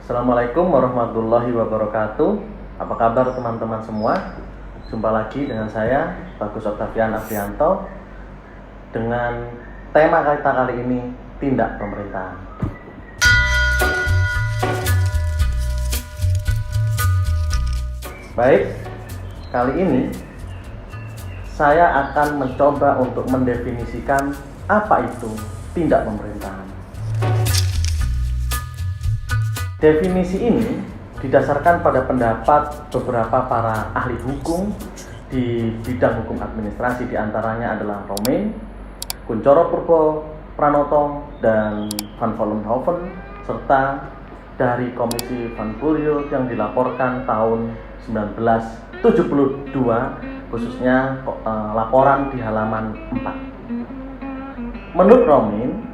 Assalamualaikum warahmatullahi wabarakatuh. Apa kabar teman-teman semua? Jumpa lagi dengan saya, Bagus Octavian Afrianto, dengan tema kita kali ini, tindak pemerintahan. Baik, kali ini saya akan mencoba untuk mendefinisikan apa itu tindak pemerintahan. Definisi ini didasarkan pada pendapat beberapa para ahli hukum di bidang hukum administrasi, diantaranya adalah Romein, Kuncoro Purwopranoto, dan Van Vollenhoven, serta dari Komisi Van Puljulk yang dilaporkan tahun 1972, khususnya laporan di halaman 4. Menurut Romein,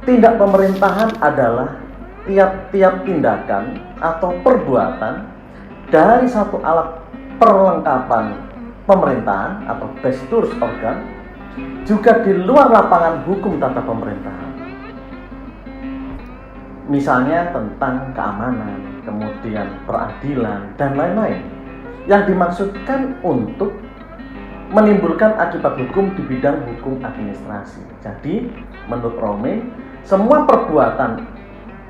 tindak pemerintahan adalah tiap-tiap tindakan atau perbuatan dari satu alat perlengkapan pemerintahan atau gestures organ, juga di luar lapangan hukum tata pemerintahan. Misalnya tentang keamanan, kemudian peradilan, dan lain-lain, yang dimaksudkan untuk menimbulkan akibat hukum di bidang hukum administrasi. Jadi, menurut Romein, semua perbuatan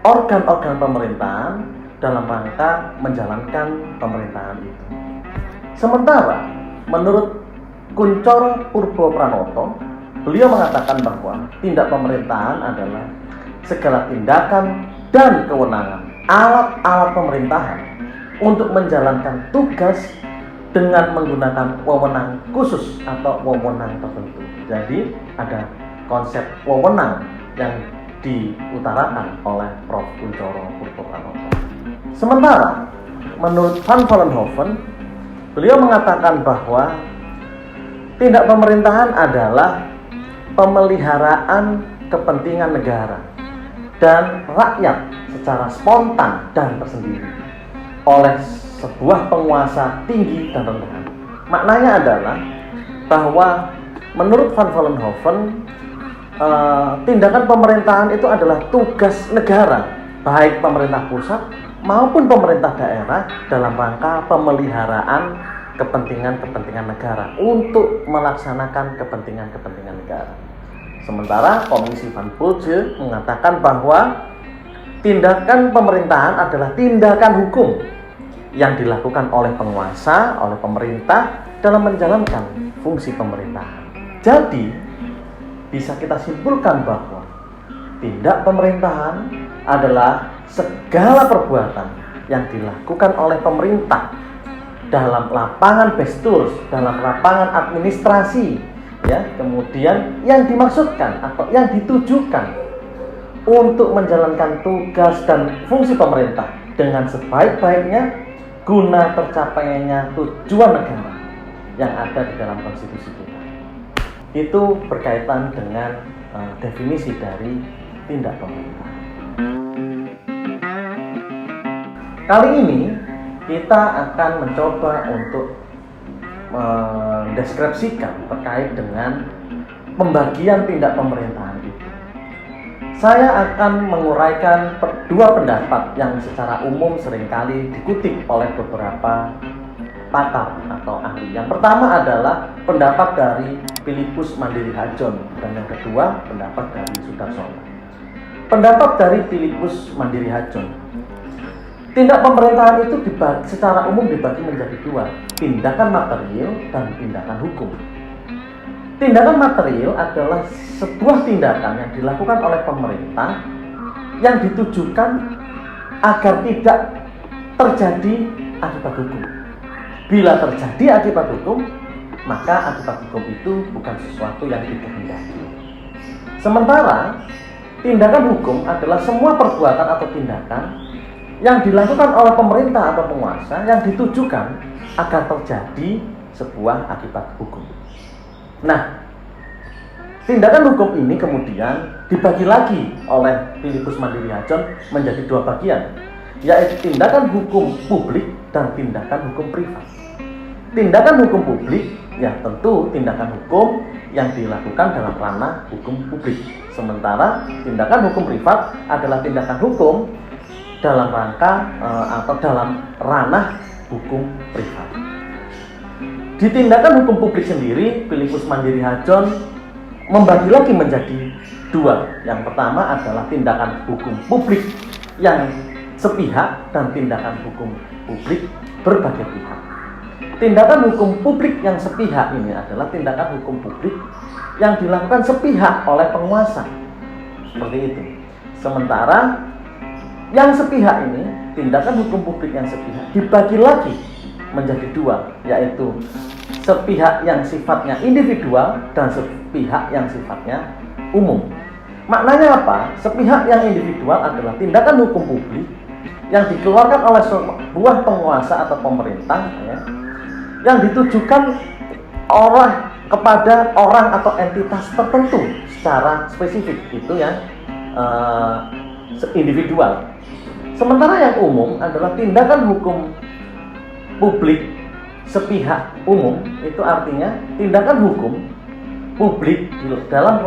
organ-organ pemerintahan dalam rangka menjalankan pemerintahan itu. Sementara, menurut Kuncoro Purwopranoto, beliau mengatakan bahwa tindak pemerintahan adalah segala tindakan dan kewenangan alat-alat pemerintahan untuk menjalankan tugas dengan menggunakan wewenang khusus atau wewenang tertentu. Jadi ada konsep wewenang yang diutarakan oleh Prof. Kuncoro Purwopranoto. Sementara menurut Van Vollenhoven, beliau mengatakan bahwa tindak pemerintahan adalah pemeliharaan kepentingan negara dan rakyat secara spontan dan tersendiri oleh sebuah penguasa tinggi dan rendahan. Maknanya adalah bahwa menurut Van Vollenhoven, tindakan pemerintahan itu adalah tugas negara, baik pemerintah pusat maupun pemerintah daerah, dalam rangka pemeliharaan kepentingan-kepentingan negara untuk melaksanakan kepentingan-kepentingan negara. Sementara Komisi Van Puljulk mengatakan bahwa tindakan pemerintahan adalah tindakan hukum yang dilakukan oleh penguasa, oleh pemerintah dalam menjalankan fungsi pemerintahan. Jadi, bisa kita simpulkan bahwa tindak pemerintahan adalah segala perbuatan yang dilakukan oleh pemerintah dalam lapangan gestures, dalam lapangan administrasi, ya, kemudian yang dimaksudkan atau yang ditujukan untuk menjalankan tugas dan fungsi pemerintah dengan sebaik-baiknya guna tercapainya tujuan negara yang ada di dalam konstitusi kita. Itu berkaitan dengan definisi dari tindak pemerintahan. Kali ini kita akan mencoba untuk mendeskripsikan terkait dengan pembagian tindak pemerintahan itu. Saya akan menguraikan dua pendapat yang secara umum seringkali dikutip oleh beberapa pakar atau ahli. Yang pertama adalah pendapat dari Philippus Mandirihadjon, dan yang kedua pendapat dari Sudarsono. Pendapat dari Philippus Mandirihadjon, tindak pemerintahan itu secara umum dibagi menjadi dua, tindakan material dan tindakan hukum. Tindakan material adalah sebuah tindakan yang dilakukan oleh pemerintah yang ditujukan agar tidak terjadi akibat hukum. Bila terjadi akibat hukum, maka akibat hukum itu bukan sesuatu yang dikehendaki. Sementara tindakan hukum adalah semua perbuatan atau tindakan yang dilakukan oleh pemerintah atau penguasa yang ditujukan agar terjadi sebuah akibat hukum. Nah, tindakan hukum ini kemudian dibagi lagi oleh Philippus Mandirihadjon menjadi dua bagian, yaitu tindakan hukum publik dan tindakan hukum privat. Tindakan hukum publik, ya tentu tindakan hukum yang dilakukan dalam ranah hukum publik. Sementara tindakan hukum privat adalah tindakan hukum dalam rangka atau dalam ranah hukum privat. Di tindakan hukum publik sendiri, Philippus Mandiri Hadjon membagi lagi menjadi dua. Yang pertama adalah tindakan hukum publik yang sepihak dan tindakan hukum publik berbagai pihak. Tindakan hukum publik yang sepihak ini adalah tindakan hukum publik yang dilakukan sepihak oleh penguasa. Seperti itu. Sementara yang sepihak ini, tindakan hukum publik yang sepihak dibagi lagi menjadi dua, yaitu sepihak yang sifatnya individual dan sepihak yang sifatnya umum. Maknanya apa? Sepihak yang individual adalah tindakan hukum publik yang dikeluarkan oleh sebuah penguasa atau pemerintah, ya, yang ditujukan kepada orang atau entitas tertentu secara spesifik, itu yang individual. Sementara yang umum adalah tindakan hukum publik sepihak umum, itu artinya tindakan hukum publik dalam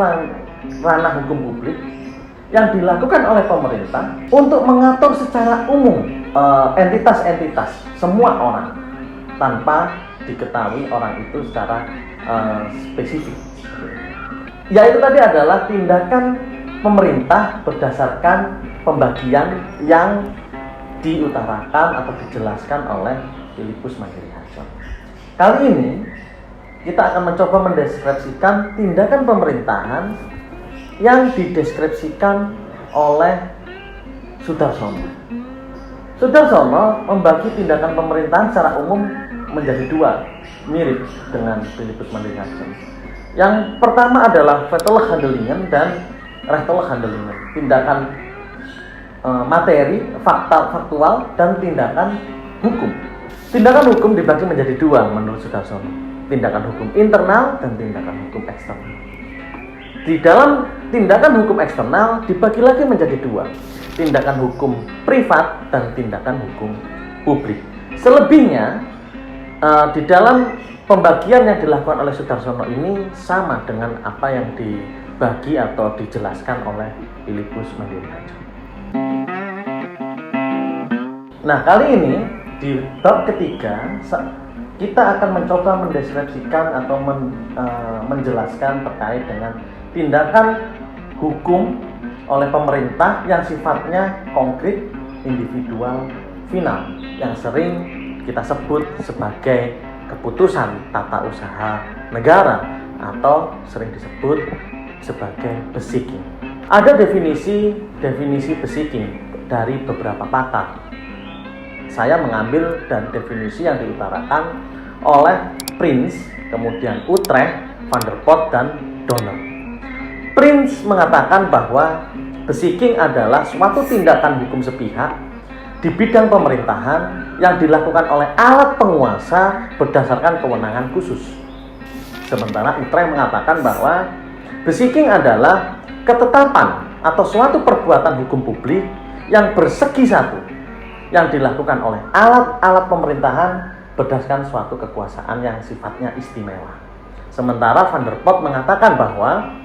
ranah hukum publik yang dilakukan oleh pemerintah untuk mengatur secara umum entitas-entitas semua orang tanpa diketahui orang itu secara spesifik. Yaitu tadi adalah tindakan pemerintah berdasarkan pembagian yang diutarakan atau dijelaskan oleh Philippus Mandiri Hadjon. Kali ini kita akan mencoba mendeskripsikan tindakan pemerintahan yang dideskripsikan oleh Soedarsono. Soedarsono membagi tindakan pemerintahan secara umum menjadi dua, mirip dengan Philippus Mandiri Hadjon. Yang pertama adalah Vertellgehandelingen dan Rechterlijkhandelingen, tindakan materi, faktual, dan tindakan hukum. Tindakan hukum dibagi menjadi dua menurut Soedarsono, tindakan hukum internal dan tindakan hukum eksternal. Di dalam tindakan hukum eksternal dibagi lagi menjadi dua, tindakan hukum privat dan tindakan hukum publik. Selebihnya di dalam pembagian yang dilakukan oleh Soedarsono ini sama dengan apa yang dibagi atau dijelaskan oleh Philippus Mandiri Hadjon. Nah, kali ini di bab ketiga kita akan mencoba mendeskripsikan atau menjelaskan terkait dengan tindakan hukum oleh pemerintah yang sifatnya konkret, individual, final, yang sering kita sebut sebagai keputusan tata usaha negara atau sering disebut sebagai besiking. Ada definisi besiking dari beberapa pakar. Saya mengambil dan definisi yang diutarakan oleh Prince, kemudian Utrecht, Van der Pot, dan Donner. Prince mengatakan bahwa besiking adalah suatu tindakan hukum sepihak di bidang pemerintahan yang dilakukan oleh alat penguasa berdasarkan kewenangan khusus. Sementara Utrecht mengatakan bahwa besiking adalah ketetapan atau suatu perbuatan hukum publik yang bersegi satu yang dilakukan oleh alat-alat pemerintahan berdasarkan suatu kekuasaan yang sifatnya istimewa. Sementara Van der Pot mengatakan bahwa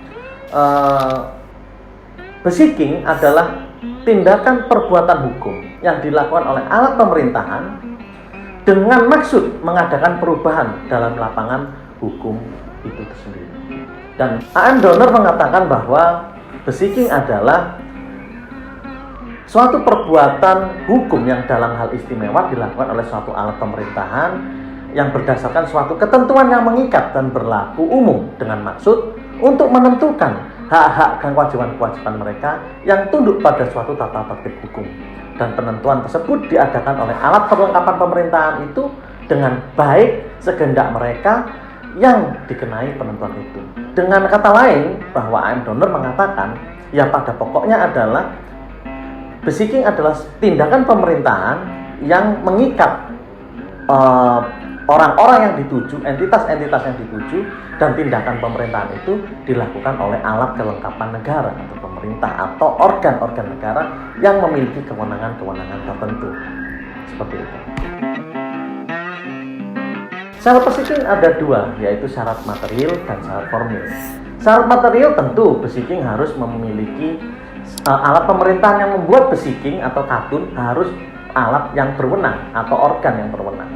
besiking adalah tindakan perbuatan hukum yang dilakukan oleh alat pemerintahan dengan maksud mengadakan perubahan dalam lapangan hukum itu sendiri. Dan A.M. Donner mengatakan bahwa besiking adalah suatu perbuatan hukum yang dalam hal istimewa dilakukan oleh suatu alat pemerintahan yang berdasarkan suatu ketentuan yang mengikat dan berlaku umum dengan maksud untuk menentukan hak-hak dan kewajiban-kewajiban mereka yang tunduk pada suatu tata tertib hukum. Dan penentuan tersebut diadakan oleh alat perlengkapan pemerintahan itu dengan baik sekehendak mereka yang dikenai penentuan itu. Dengan kata lain, bahwa A.M. Donner mengatakan, ya pada pokoknya adalah besiking adalah tindakan pemerintahan yang mengikat orang-orang yang dituju, entitas-entitas yang dituju, dan tindakan pemerintahan itu dilakukan oleh alat kelengkapan negara atau pemerintah atau organ-organ negara yang memiliki kewenangan-kewenangan tertentu. Seperti itu. Syarat besiking ada dua, yaitu syarat material dan syarat formil. Syarat material tentu besiking harus memiliki alat pemerintahan yang membuat besiking atau katun harus alat yang berwenang atau organ yang berwenang.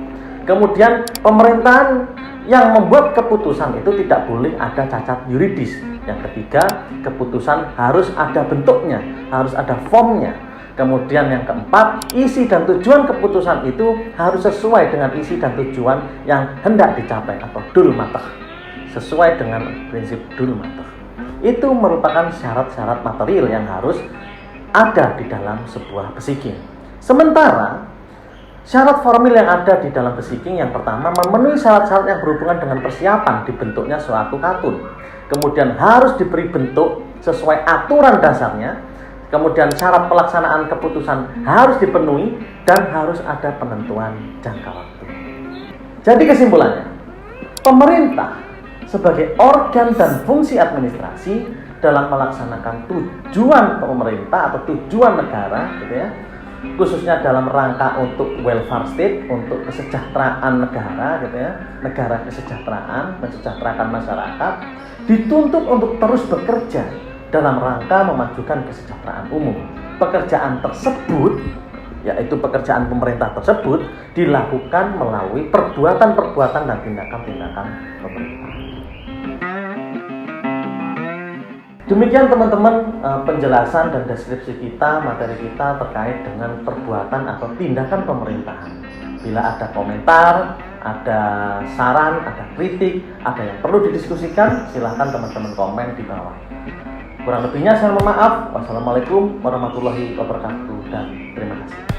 Kemudian pemerintahan yang membuat keputusan itu tidak boleh ada cacat yuridis. Yang ketiga, keputusan harus ada bentuknya, harus ada formnya. Kemudian yang keempat, isi dan tujuan keputusan itu harus sesuai dengan isi dan tujuan yang hendak dicapai atau dul matah. Sesuai dengan prinsip dul matah. Itu merupakan syarat-syarat material yang harus ada di dalam sebuah besiking. Sementara syarat formil yang ada di dalam besiking yang pertama memenuhi syarat-syarat yang berhubungan dengan persiapan dibentuknya suatu katun. Kemudian harus diberi bentuk sesuai aturan dasarnya. Kemudian syarat pelaksanaan keputusan harus dipenuhi dan harus ada penentuan jangka waktu. Jadi kesimpulannya, pemerintah sebagai organ dan fungsi administrasi dalam melaksanakan tujuan pemerintah atau tujuan negara, gitu ya, khususnya dalam rangka untuk welfare state, untuk kesejahteraan negara, gitu ya, negara kesejahteraan, mensejahterakan masyarakat, dituntut untuk terus bekerja dalam rangka memajukan kesejahteraan umum. Pekerjaan tersebut, yaitu pekerjaan pemerintah tersebut, dilakukan melalui perbuatan-perbuatan dan tindakan-tindakan pemerintah. Demikian teman-teman penjelasan dan deskripsi kita, materi kita terkait dengan perbuatan atau tindakan pemerintahan. Bila ada komentar, ada saran, ada kritik, ada yang perlu didiskusikan, silahkan teman-teman komen di bawah. Kurang lebihnya saya mohon maaf. Wassalamualaikum warahmatullahi wabarakatuh dan terima kasih.